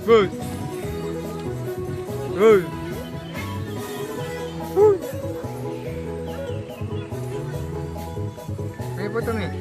Good. Good. May foto nih.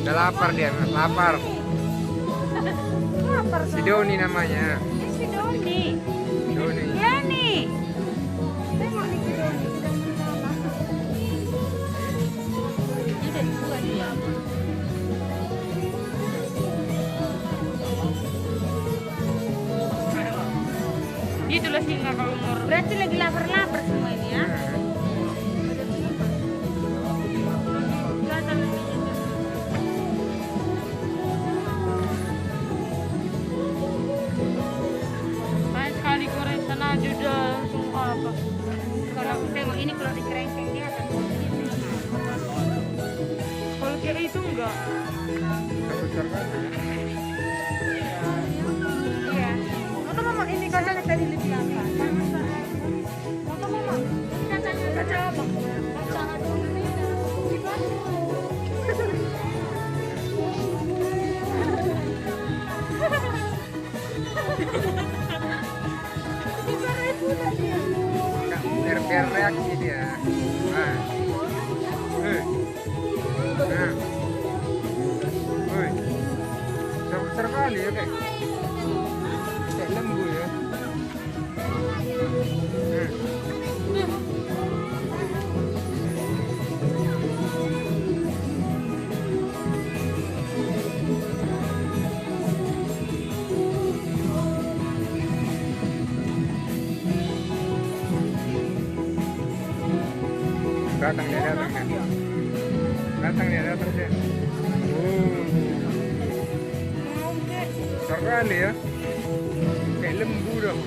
Udah lapar dia, lapar. Si Doni namanya. Si Doni. Doni. Ya nih. Dia tulis singa kalau umur. Berarti lagi lapar-lapar semua ini ya. Juga langsung apa? Kalau aku tengok ini kalau di kerengkeng dia akan begini. Kalau kayak itu enggak. Iya. Maka mama ini kacanya tadi lebih lama. Maka mama kacanya kaca apa? Kaca dulu ini. Biar reaksi dia. Nah. Nah. Woi. Besar kali ya kayak. Kayak lembu ya. Datang dia. Datang dia. Besar kali ya. Kayak lembu dong.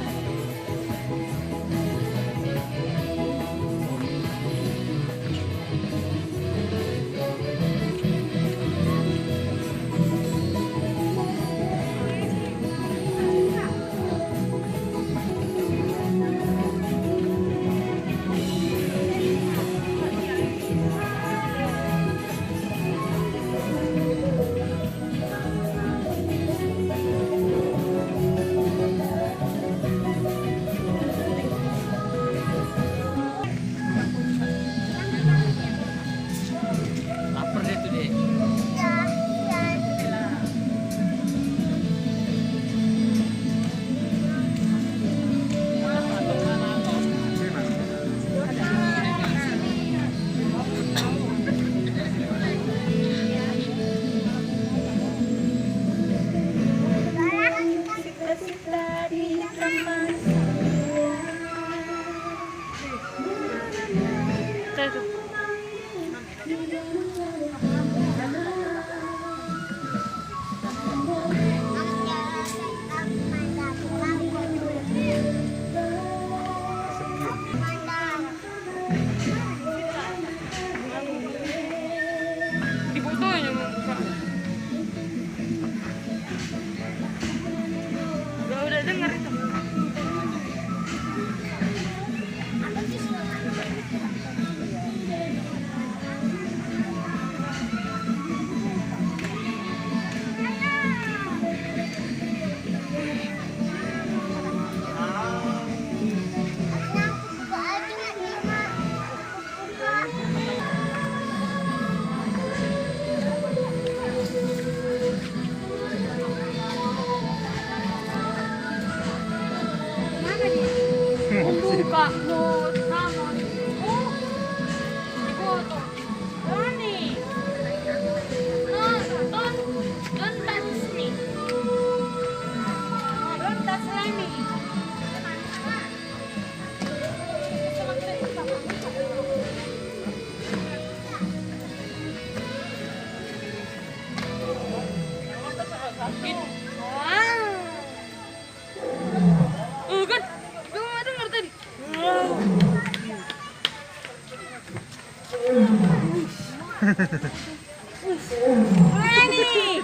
Mana nih?